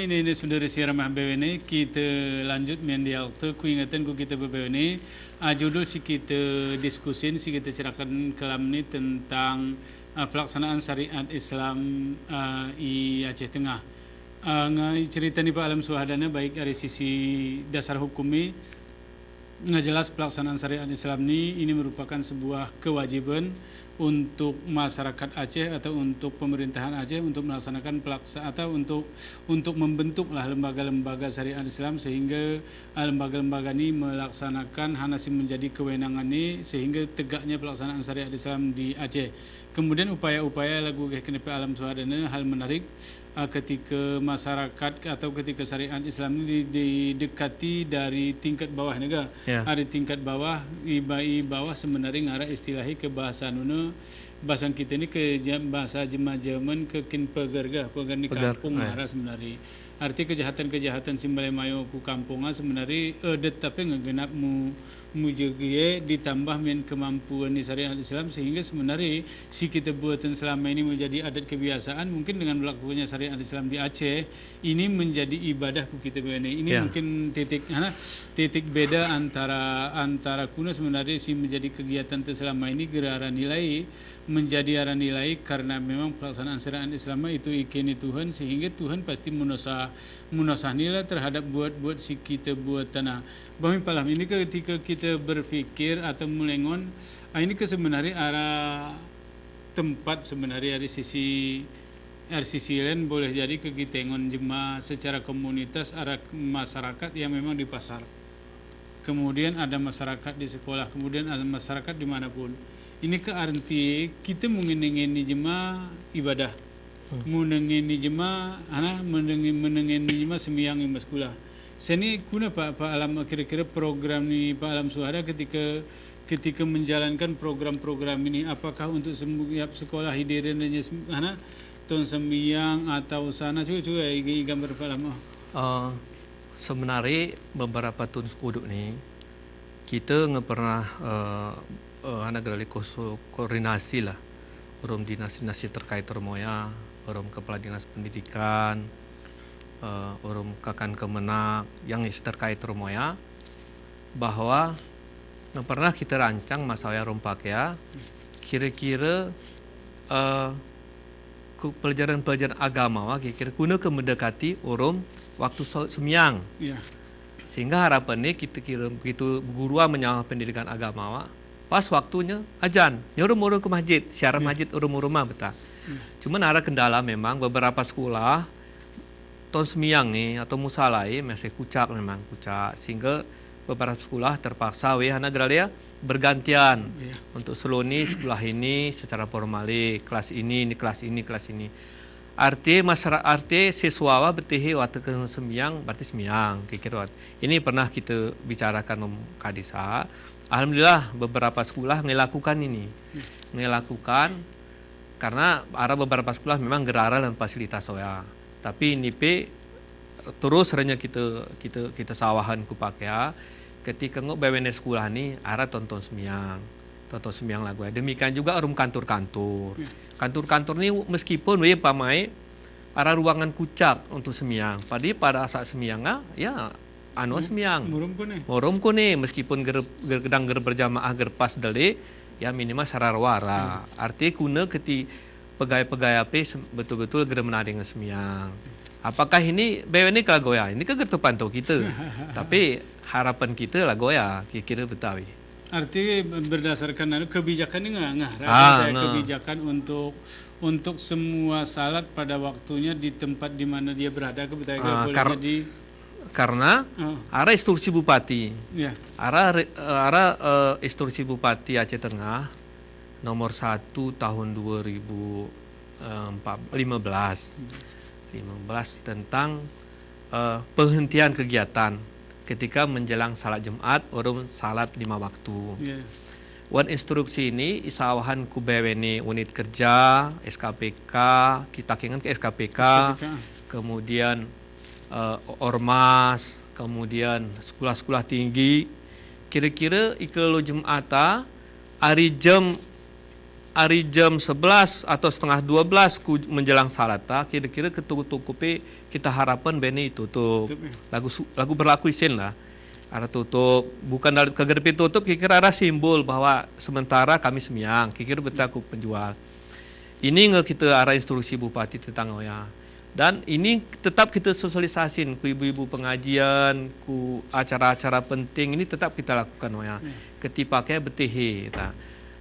ini saudara siaramah BWN kita lanjut mendial tu ku ingatan ku kita BWN judul si kita diskusin si kita cerahkan kelam ni tentang pelaksanaan syariat Islam di Aceh Tengah. Ngai cerita ni Pak Alam Suhadana baik dari sisi dasar hukumi jelas pelaksanaan syariat Islam ini merupakan sebuah kewajiban untuk masyarakat Aceh atau untuk pemerintahan Aceh untuk melaksanakan atau untuk membentuklah lembaga-lembaga syariat Islam sehingga lembaga-lembaga ini melaksanakan hanasi menjadi kewenangan ini sehingga tegaknya pelaksanaan syariat Islam di Aceh. Kemudian upaya-upaya lagu kenepe alam suhadana hal menarik ketika masyarakat atau ketika syariat Islam ini didekati dari tingkat bawah negara. Ada tingkat bawah, ibai bawah sebenarnya ngarah istilahi ke bahasa nuna bahasa kita ni ke bahasa jemaah-jemaah ke kin pegerga di kampung ngarah sebenarnya. Arti kejahatan-kejahatan simbale mayo ku kampungnya sebenarnya tapi ngegenap mu jegie ditambah men kemampuan di syariat Islam sehingga sebenarnya si kita buatan selama ini menjadi adat kebiasaan mungkin dengan berlakunya syariat Islam di Aceh ini menjadi ibadah ku kita ini mungkin titik beda antara kuna sebenarnya si menjadi kegiatan selama ini gerara nilai menjadi arah nilai karena memang pelaksanaan syariat Islam itu ikini Tuhan sehingga Tuhan pasti munasah nilai terhadap buat si kita buat tanah. Bami palam ini ketika kita berpikir atau melengon ini ke sebenarnya arah tempat sebenarnya dari sisi lain boleh jadi ke kita jemaah secara komunitas arah masyarakat yang memang di pasar. Kemudian ada masyarakat di sekolah, kemudian ada masyarakat dimanapun. Ini ke arti kita mengenengeni jemaah ibadah, menengeni jemaah, menengeni jemaah semiyang di sekolah. Seni kuna Pak Alam kira-kira program ni Pak Alam Suhada ketika menjalankan program-program ini, apakah untuk sekolah hidiran dan tahun semiyang atau sana juga gambar Pak Alam. Sebenarnya beberapa tahun sekuduk ni kita nggak pernah anak gerali koordinasi lah urus dinas-dinas terkait termoya urus kepala dinas pendidikan urus kakan kemenak yang terkait termoya bahwa nggak pernah kita rancang masalah rompak ya kira-kira pelajaran-pelajaran agama kira-kira guna ke mendekati urus waktu semiyang sehingga harapannya kita kira begitu guru menyangka pendidikan agama pas waktunya ajan nyuruh ke masjid syarat masjid rumah betul. Cuman ada kendala memang beberapa sekolah tahun semiyang nih atau musalai masih kucak sehingga beberapa sekolah terpaksa anak gralia bergantian untuk seloni sekolah ini secara formali kelas ini kelas ini arti siswa betihi waktu ke semiyang berarti semiyang kira-kira ini pernah kita bicarakan kadisa. Alhamdulillah beberapa sekolah melakukan ini, karena ada beberapa sekolah memang gerara dan fasilitas soya. Tapi NIP terus hanya kita sawahan kupakai ketika ngok BWN sekolah ni ada tonton semiyang lagu. Demikian juga urum kantor ni meskipun pamai ada ruangan kucak untuk semiyang. Pada saat semiyang ya semiyang morom ko ni meskipun gedang berjamaah pas dali ya minimal sararwara arti kuna pegawai betul-betul ger menaring semiyang apakah ini BWN kalau goya ini ke gertu pantau kita tapi harapan kita lah goya kira betawi arti berdasarkan kebijakan kebijakan untuk semua salat pada waktunya di tempat di mana dia berada karena ada instruksi bupati, ada instruksi bupati Aceh Tengah nomor 1 tahun 2015 tentang penghentian kegiatan ketika menjelang salat Jumat urung salat 5 waktu. Wan instruksi ini isawahan ku BWN unit kerja SKPK kita kingan ke SKPK. Kemudian ormas, kemudian sekolah-sekolah tinggi, kira-kira ikelo Jumata hari jam hari jam 11 atau setengah 12 menjelang salata kira-kira ketukup-tukupi kita harapan beni tutup. Lagu berlaku isin lah. Ada tutup, bukan dari kegerpi tutup kira-kira ada simbol bahwa sementara kami semyang, kira-kira berlaku penjual. Ini kita arah instruksi bupati tentang ya. Dan ini tetap kita sosialisasin ku ibu-ibu pengajian, ku acara-acara penting ini tetap kita lakukan ya. Ketipakai betihi ta.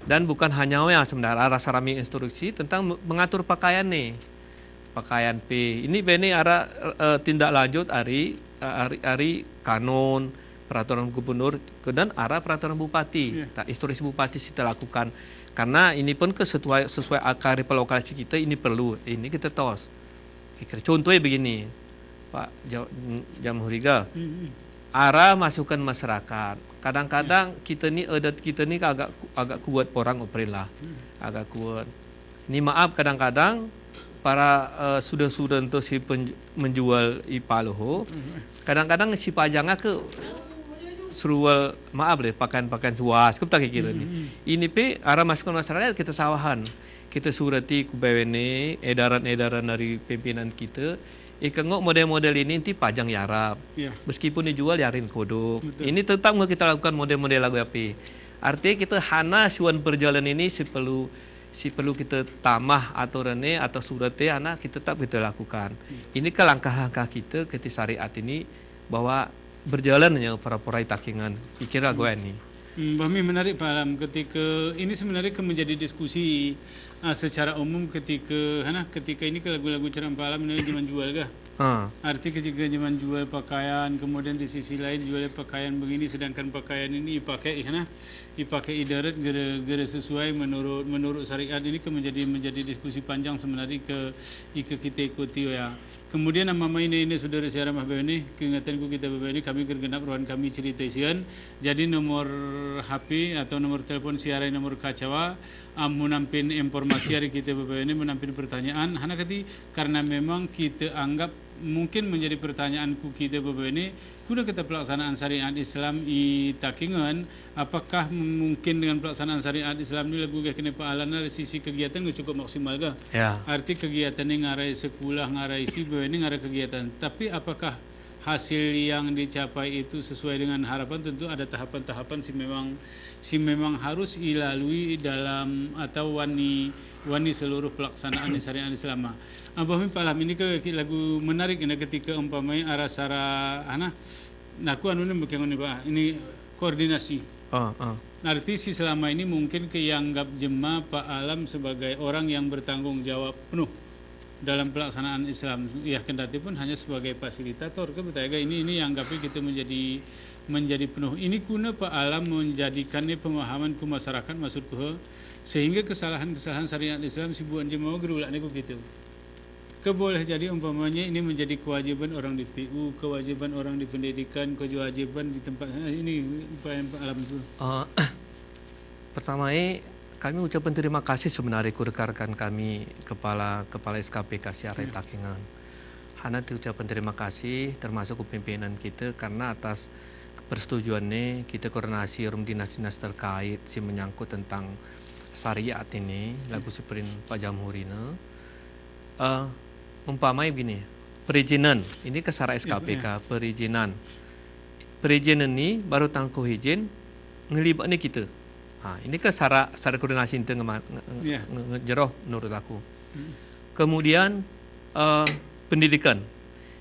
Dan bukan hanya ya sebenarnya rasa rami instruksi tentang mengatur pakaian nih. Pakaian P. Ini beni arah tindak lanjut hari kanun peraturan gubernur dan arah peraturan bupati. Tak instruksi bupati kita lakukan. Karena ini pun sesuai akar lokasi kita ini perlu. Ini kita tos. Contohnya begini, Pak Jamhuriga, arah masukan masyarakat. Kadang-kadang kita ni adat kita ni agak kuat orang operil lah, agak kuat. Ini maaf kadang-kadang para sudah untuk si menjual ipaloho, kadang-kadang si pajangnya ke serual maaf deh pakaian suas, kita kayak gitu nih. Ini pe arah masukan masyarakat kita sawahan. Kita surati ku BWN, edaran-edaran dari pimpinan kita. Ikengok model-model ini nanti pajang yarap. Meskipun dijual yarin kodok. Ini tetap kita lakukan model-model lagu api. Artinya kita hana siwan perjalanan ini si perlu kita tamah aturannya atau surati anak kita tetap kita lakukan. Ini ke langkah-langkah kita ketika syariat ini bahwa berjalannya para takingan. Pikir gue ini. Bahmi menarik Pak Alam ketika ini sebenarnya menjadi diskusi secara umum ketika ini ke lagu-lagu ceram Pak Alam ini zaman jual kah? Arti ketika zaman jual pakaian kemudian di sisi lain jual pakaian begini sedangkan pakaian ini dipakai idarat gara sesuai menurut syariat ini menjadi diskusi panjang sebenarnya kita ikuti ya. Kemudian nama ini saudara siaran BWN keingatanku kita BWN kami gergenap ruang kami cerita isian. Jadi nomor HP atau nomor telepon siaran nomor kacawa menampin informasi hari kita BWN menampin pertanyaan. Karena memang kita anggap mungkin menjadi pertanyaanku kita BWN kuda kita pelaksanaan syariat Islam di Takingan apakah mungkin dengan pelaksanaan syariat Islam ini lagu kena pahalana dari sisi kegiatan cukup maksimal kah? Arti kegiatan ini ngarai sekolah ngarai si BWN ngarai kegiatan tapi apakah hasil yang dicapai itu sesuai dengan harapan tentu ada tahapan-tahapan si memang harus dilalui dalam atau wani seluruh pelaksanaan syariat Islam. Abah Palam ini ke lagu menarik ini ketika umpamanya arah sara naku anu ini Pak ini koordinasi. Arti si selama ini mungkin keanggap jemaah Pak Alam sebagai orang yang bertanggung jawab penuh dalam pelaksanaan Islam ya kendati pun hanya sebagai fasilitator ini yang anggapnya kita menjadi penuh ini guna Pak Alam menjadikannya pemahaman ku masyarakat maksudku sehingga kesalahan-kesalahan syariat Islam si buan jemaah gerulaknya gitu keboleh jadi umpamanya ini menjadi kewajiban orang di PU kewajiban orang di pendidikan kewajiban di tempat ini Pak Alam itu pertama kami ucapkan terima kasih sebenarnya rekan-rekan kami kepala SKPK Siarai Takingan. Hana ucapkan terima kasih termasuk pimpinan kita karena atas persetujuannya kita koordinasi dinas-dinas terkait si menyangkut tentang syariat ini lagu seperin Pak Jamhurina. Umpamanya begini, perizinan ini ke Siarai SKPK perizinan ini baru tangguh izin ngelibatnya kita. Ini ke cara koordinasi itu ngejeroh menurut aku. Kemudian pendidikan.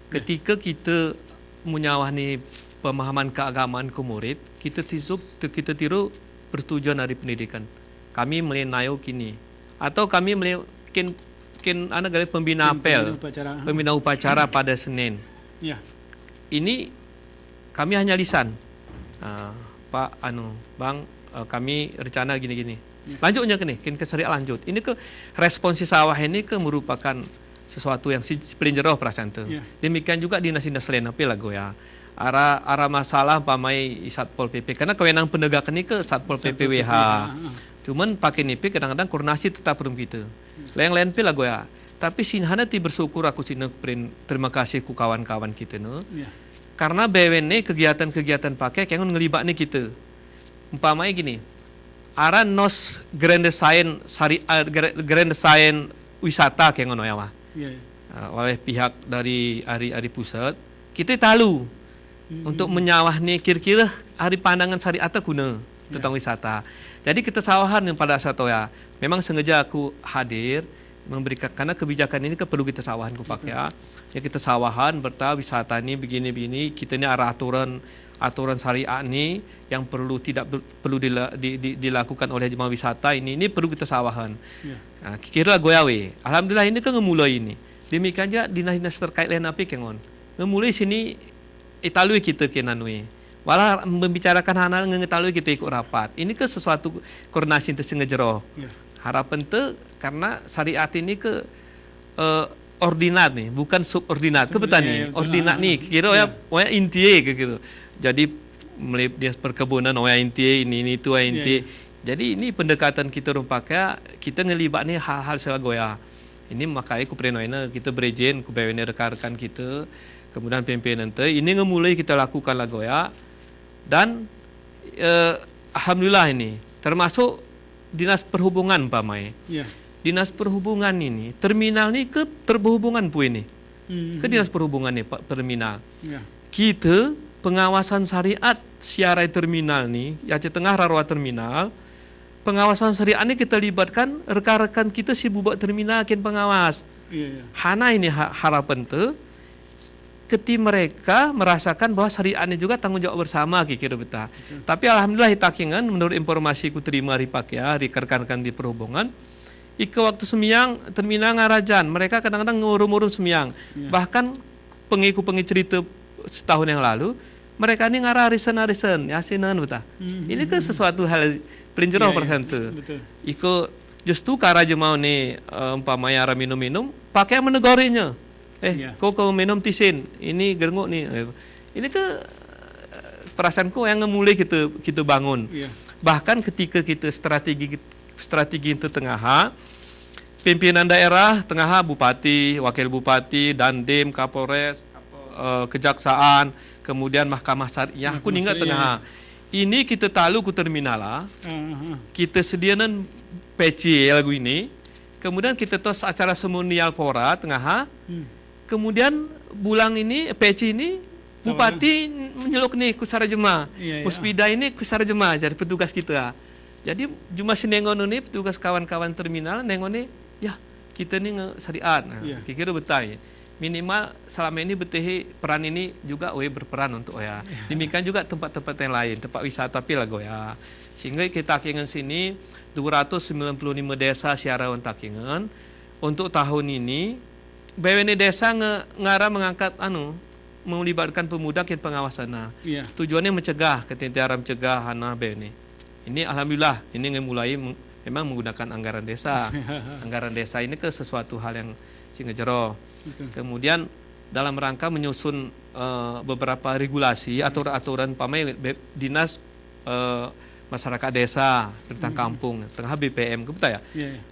Ketika kita menyawahni pemahaman keagamaan ke murid, kita tiru persetujuan dari pendidikan. Kami melenayo kini atau kami melakukan pembina apel, pembina upacara pada Senin. Ini kami hanya lisan. Pak Bang kami rencana gini-gini. Lanjutnya ke syariat lanjut. Ini ke responsi sawah ini ke merupakan sesuatu yang sepelinjeroh perasaan itu. Demikian juga dinas-dinas lain apa lagu ya. Arah masalah pamai Satpol PP karena kewenangan penegakan ini ke Satpol PPWH. Cuman pakai NIP kadang-kadang koordinasi tetap belum gitu. Lain-lain pi lagu ya. Tapi sinhana ti bersyukur aku sini terima kasih ku kawan-kawan kita no. Karena BWN kegiatan-kegiatan pakai yang ngelibatnya kita. Umpamanya gini, Aran nos grand design grand design wisata kayak ngono ya mah. Oleh pihak dari hari pusat, kita tahu untuk menyawah nih kira-kira hari pandangan syariat guna tentang wisata. Jadi kita sawahan yang pada saat ya, memang sengaja aku hadir memberikan karena kebijakan ini perlu kita sawahan ku pakai ya. Ya kita sawahan berta wisata ini begini-begini, kita ini arah aturan syariat ini yang perlu dilakukan oleh jemaah wisata ini perlu kita sawahan. Nah, kira goyawe. Alhamdulillah ini kan ngemulai ini. Demikian juga dinas-dinas terkait lain api kengon. Ngemulai sini italui kita kenanui. Walau membicarakan hal ngetalui kita ikut rapat. Ini ke sesuatu koordinasi tersengajero. Harapan tu karena syariat ini ke ordinat nih, bukan subordinat. Kebetulan nih, ordinat nih. Kira ya inti gitu. Jadi mulai dia perkebunan inti ini itu inti. Jadi ini pendekatan kita rumpaka kita ngelibat nih hal-hal selagoya. Ini makanya ku prenoina kita berejen ku bawene rekan-rekan kita. Kemudian pimpinan nanti ini ngemulai kita lakukan lagoya. Dan alhamdulillah ini termasuk dinas perhubungan pamai. Dinas perhubungan ini terminal ini ke terhubungan pu ini. Ke dinas perhubungan nih Pak terminal. Kita pengawasan syariat siarai terminal nih, ya tengah rawa terminal. Pengawasan syariat ini kita libatkan rekan-rekan kita si bubak terminal kin pengawas. Hana ini harapan tu ketika mereka merasakan bahwa syariat ini juga tanggung jawab bersama kira betul. Tapi alhamdulillah hitakingan menurut informasi ku terima hari rekan-rekan di perhubungan waktu semiyang terminal ngarajan mereka kadang-kadang ngurung-ngurung semiyang. Bahkan pengiku-pengi cerita setahun yang lalu mereka ini ngarah arisan-arisan yasinan betul. Ini kan sesuatu hal pelinjero persen tu. Iko justru kara jemau ni umpamanya ara minum-minum pakai menegorinya. Kau minum tisin, ini gerenguk ni. Ini ke perasaanku yang mulai kita bangun. Bahkan ketika kita strategi itu tengah pimpinan daerah tengah bupati, wakil bupati, dandim, kapolres, kejaksaan, kemudian mahkamah syariah. Aku ingat tengah. Ini kita tahu ku terminal lah. Kita sediakan PC lagu ini. Kemudian kita tos acara seremonial pora tengah. Kemudian bulan ini PC ini bupati menyeluk nih ku sarajema. Muspida ini ku sarajema jadi petugas kita. Jadi cuma senengon ini petugas kawan-kawan terminal nengon nih ya kita nih syariat. Nah, kira betul. Minimal selama ini betul peran ini juga berperan untuk Demikian juga tempat-tempat yang lain, tempat wisata pila ya. Sehingga kita ingin sini 295 desa siarawan takingan untuk tahun ini BWN desa ngara mengangkat melibatkan pemuda ke pengawasan. Tujuannya mencegah ketindaran mencegah BWN. Ini alhamdulillah ini mulai memang menggunakan anggaran desa. Anggaran desa ini ke sesuatu hal yang singejero. Kemudian dalam rangka menyusun beberapa regulasi aturan pamai dinas masyarakat desa tentang kampung tengah BPM kebetul ya.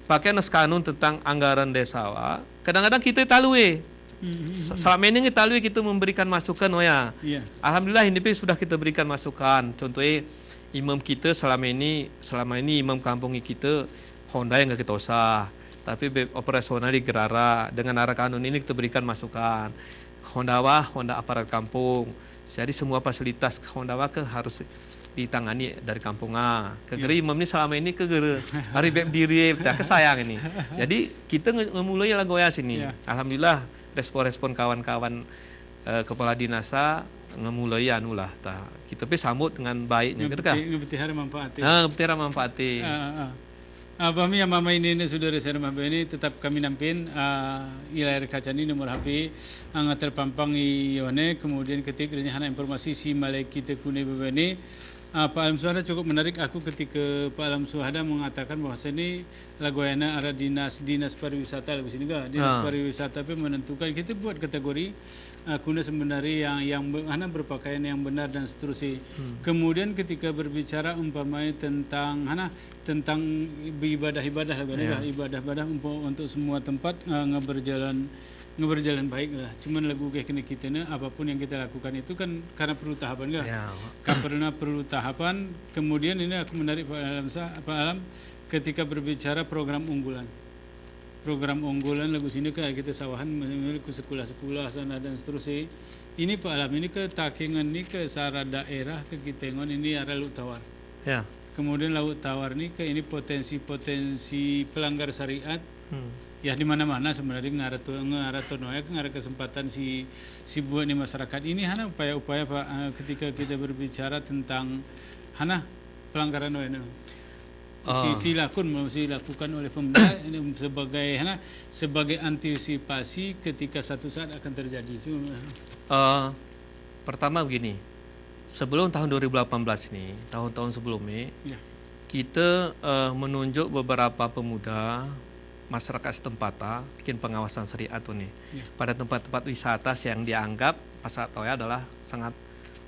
Pakai kanun tentang anggaran desa. Kadang-kadang kita talui. Selama ini kita memberikan masukan Alhamdulillah ini sudah kita berikan masukan. Contohnya imam kita selama ini imam kampung kita Honda yang kita usah. Tapi operasional di Gerara dengan arah kanun ini kita berikan masukan. Honda aparat kampung. Jadi semua fasilitas Honda harus ditangani dari kampung Kegeri imam ini selama ini hari beb diri kesayang ini. Jadi kita memulai lagu sini. Alhamdulillah respon kawan-kawan kepala dinasa ngemulai anulah kita sambut dengan baiknya kita ngebetihara manfaati. Abami yang mama ini saudara saya mama ini tetap kami nampin ilayar kaca ini nomor HP angga terpampang ione kemudian ketik hana informasi si malai kita kune bebeni. Pak Alam Suhada cukup menarik aku ketika Pak Alam Suhada mengatakan bahwa ini lagoyana ada dinas pariwisata di sini enggak dinas pariwisata tapi menentukan kita buat kategori kuna sebenarnya yang berpakaian yang benar dan seterusnya. Kemudian ketika berbicara umpamanya tentang ibadah-ibadah untuk semua tempat berjalan ngeberjalan baik lah. Cuman lagu kayak kita apapun yang kita lakukan itu kan karena perlu tahapan kan. Ya. Karena perlu tahapan. Kemudian ini aku menarik Pak Alam ketika berbicara program unggulan. Program unggulan lagu sini kayak kita sawahan memiliki sekolah-sekolah sana dan seterusnya. Ini Pak Alam ini ke Takengan ini ke Sara daerah ke Kitengon ini area Laut Tawar. Ya. Kemudian Laut Tawar ini ke ini potensi pelanggar syariat. Ya di mana-mana sebenarnya ngarah kesempatan si buat di masyarakat ini hana upaya-upaya Pak ketika kita berbicara tentang hana pelanggaran dilakukan oleh pemerintah ini sebagai antisipasi ketika satu saat akan terjadi. Pertama begini, sebelum tahun 2018 ini, tahun-tahun sebelumnya, kita menunjuk beberapa pemuda masyarakat setempat bikin pengawasan syariat ini pada tempat-tempat wisata yang dianggap Pasar Toya adalah sangat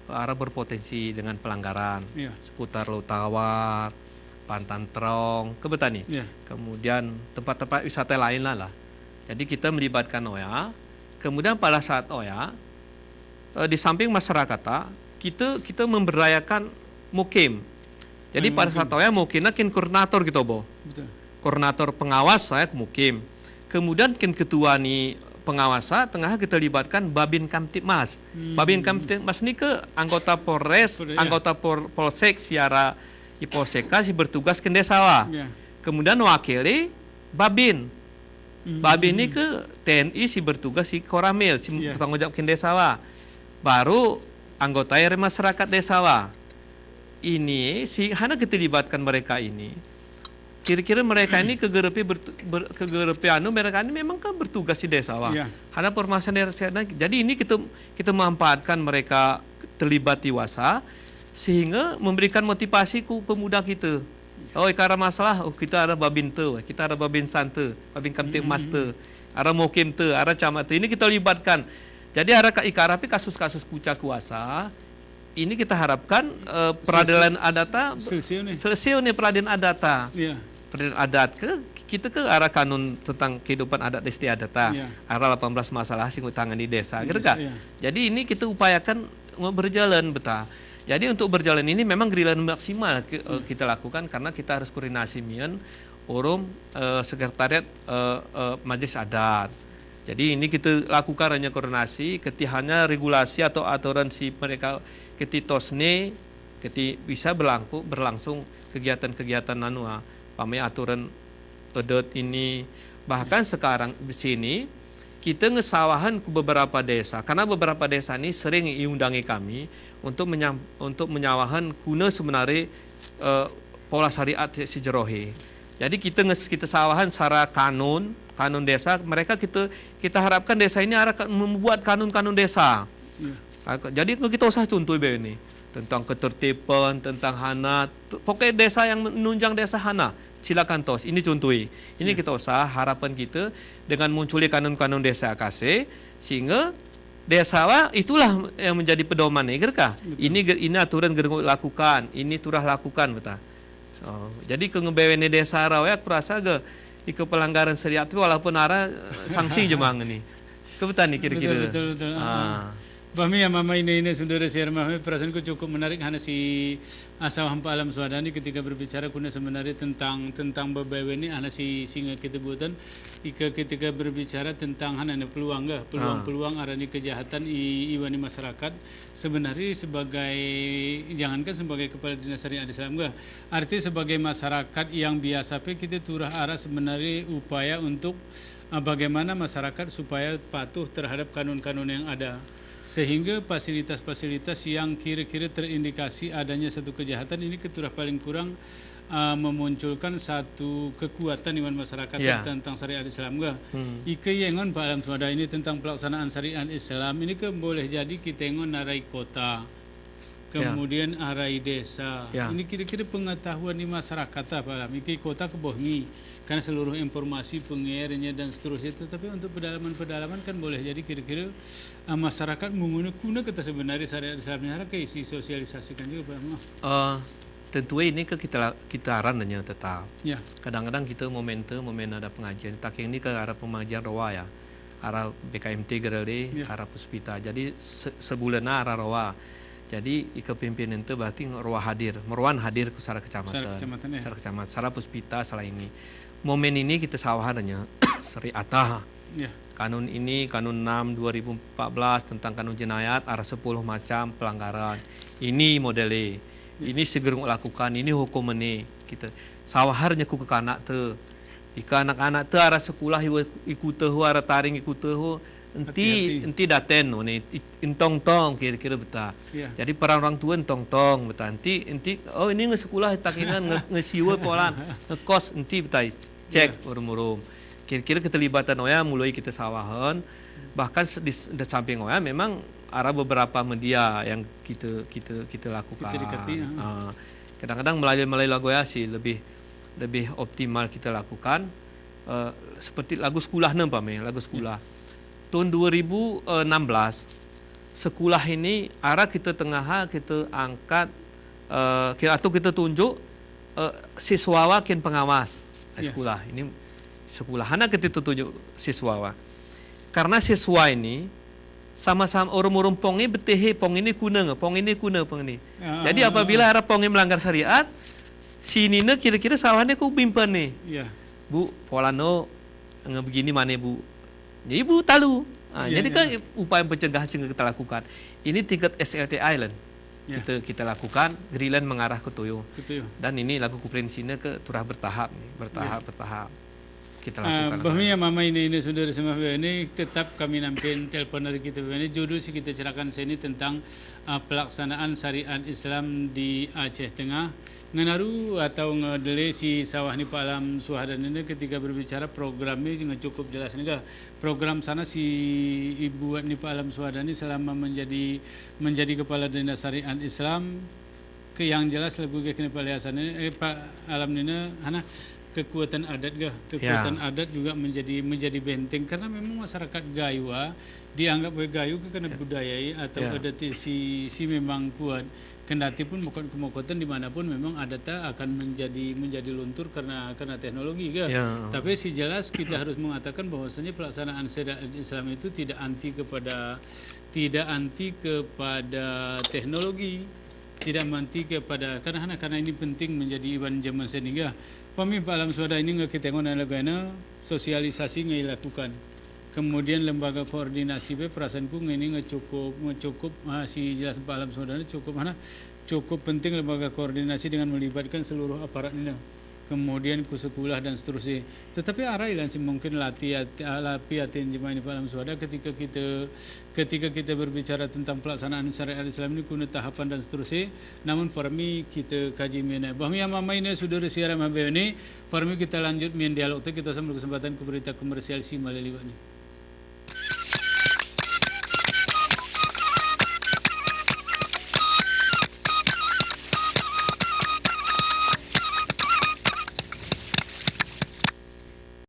berpotensi dengan pelanggaran seputar Laut Tawar, Pantan Terong, Kebetani, kemudian tempat-tempat wisata lain lah. Jadi kita melibatkan OYA. Kemudian pada saat OYA di samping masyarakat kita memberdayakan mukim. Jadi pada saat OYA mukimnya kin koordinator gitu Bo. Betul. Koordinator pengawas saya mukim. Kemudian ketua nih pengawasa tengah kita libatkan Babin Kamtibmas. Babin Kamtibmas ini ke anggota Polres, anggota Polsek siara Polseka si bertugas ke Desawa. Kemudian wakili Babin. Babin ini ke TNI si bertugas si Koramil si bertanggung jawab ke Desawa. Baru anggota masyarakat Desawa. Ini si hana kita libatkan mereka ini. Kira-kira mereka ini kegerepi mereka ini memang kan bertugas di desa Ada permasalahan desa. Jadi ini kita memanfaatkan mereka terlibat di wasa sehingga memberikan motivasi ke pemuda kita. Oh, karena masalah kita ada babin kita ada babin sante, babin kamtib master, ada mokim ada camat ini kita libatkan. Jadi ada ikarapi kasus-kasus kuca kuasa. Ini kita harapkan peradilan adata selesai nih peradilan adata. Peradilan adat kita ke arah kanun tentang kehidupan adat istiadat, arah 18 masalah sing utangan di desa, gitu kan? Jadi ini kita upayakan berjalan betah. Jadi untuk berjalan ini memang gerilan maksimal kita lakukan karena kita harus koordinasi mian sekretariat majelis adat. Jadi ini kita lakukan hanya koordinasi, ketihannya regulasi atau aturan si mereka ketitosne bisa berlangsung kegiatan-kegiatan pamai aturan adat ini. Bahkan sekarang di sini kita ngesawahan ke beberapa desa karena beberapa desa ini sering diundangi kami untuk menyawahan guna sebenarnya pola syariat si jerohe. Jadi kita sawahan secara kanun desa mereka kita harapkan desa ini akan membuat kanun-kanun desa. Jadi kita usah contoh ini tentang ketertiban, tentang hana, pokoknya desa yang menunjang desa hana, silakan tos. Ini contohnya. Ini kita usah harapan kita dengan munculnya kanun-kanun desa AKC sehingga desa itulah yang menjadi pedoman kah? Ini aturan gerung lakukan, ini turah lakukan betul. Jadi kengebewene desa rawa aku rasa ke pelanggaran syariat itu walaupun arah sanksi jemang ini. Kebetulan nih kira-kira. Betul. Pahami ya mama ini saudara share mama perasaanku cukup menarik hanya si asal hampa alam swadani ketika berbicara kuna sebenarnya tentang bebewe ini hanya si singa kita buatan ketika berbicara tentang hanya peluang arani kejahatan iwani masyarakat sebenarnya sebagai jangankan sebagai kepala dinas syariat Islam arti sebagai masyarakat yang biasa kita turah arah sebenarnya upaya untuk bagaimana masyarakat supaya patuh terhadap kanun-kanun yang ada. Sehingga fasilitas-fasilitas yang kira-kira terindikasi adanya satu kejahatan ini keturah paling kurang memunculkan satu kekuatan iman masyarakat tentang syariat Islam Ike yengon Pak Alam Swada ini tentang pelaksanaan syariat Islam ini ke boleh jadi kita yengon narai kota kemudian arai desa. Ini kira-kira pengetahuan di masyarakat Pak Alam. Iki kota kebohongi karena seluruh informasi pengairnya dan seterusnya. Tetapi untuk pedalaman kan boleh jadi kira-kira masyarakat menggunakan kata sebenarnya syariat Islamnya ke isi sosialisasikan juga Pak. Tentu ini ke kita arannya tetap. Kadang-kadang kita momen ada pengajian. Tak ini ke arah pengajian rawa ya. arah BKMT gerede arah Puspita. Jadi sebulan arah rawa. Jadi kepimpinan itu berarti meruan hadir ke secara kecamatan. Secara kecamatan, secara Puspita salah ini. Momen ini kita sawahannya syariatah. Kanun ini, Kanun 6 2014 tentang kanun jenayat arah 10 macam pelanggaran. Ini modelnya. Ini segera lakukan, ini hukum ini. Kita sawaharnya ku kanak te. Jika anak-anak te arah sekolah ikut tahu arah taring ikut tahu enti daten nih intong-tong kira-kira betul. Jadi para orang tua intong-tong betul. Enti oh ini sekolah takingan ngesiwa polan ngekos enti betul cek urum-urum. Kira-kira keterlibatan Oya mulai kita sawahan, bahkan di samping Oya memang ada beberapa media yang kita lakukan. Kadang-kadang melalui lagu Oya sih lebih optimal kita lakukan. Seperti lagu sekolah lagu sekolah. Tahun 2016 sekolah ini arah kita kita angkat atau kita tunjuk siswa kin pengawas sekolah ini. Sekolah anak kita tunjuk siswa karena siswa ini sama-sama orang-orang pong ini betehe pong ini kuna pong ini. Jadi apabila harap pong ini melanggar syariat sini kira-kira salahnya ku bimpan nih bu polano begini mana bu jadi bu talu jadi kan upaya pencegahan kita lakukan ini tingkat SLT Island kita lakukan Greenland mengarah ke Toyo dan ini lagu kuprinsipnya ke turah bertahap kita lakukan. Bahmi ya mama ini saudara semua ini tetap kami nampin telepon dari kita ini judul sih kita ceritakan sini tentang pelaksanaan syariat Islam di Aceh Tengah. Ngenaru atau ngedele si sawah ni Pak Alam Suhadan ini ketika berbicara programnya juga cukup jelas nih program sana si ibu ni Pak Alam Suhadan ini selama menjadi kepala dinas syariat Islam ke yang jelas lagu ke kepala ini Pak Alam ini hana kekuatan adat juga menjadi benteng karena memang masyarakat Gayua dianggap Gayu karena budayai atau adat si memang kuat kendati pun bukan kemokotan dimanapun memang adatnya akan menjadi luntur karena teknologi tapi si jelas kita harus mengatakan bahwasanya pelaksanaan syariat Islam itu tidak anti kepada teknologi tidak manti kepada karena ini penting menjadi iban zaman sehingga pemimpin alam suara ini nggak kita ngona sosialisasi nggak dilakukan kemudian lembaga koordinasi perasaanku ini nggak cukup si jelas Pak Alam Suhadan cukup penting lembaga koordinasi dengan melibatkan seluruh aparat ini kemudian ku sekolah dan seterusnya. Tetapi arai dan mungkin latihan jemaah ini Pak Alam Suhadan ketika kita berbicara tentang pelaksanaan syariat Islam ini kuna tahapan dan seterusnya. Namun parmi kita kaji mengenai bahwa mama ini sudah siaran ini parmi kita lanjut main dialog kita sambil kesempatan ke berita komersial si melalui ini.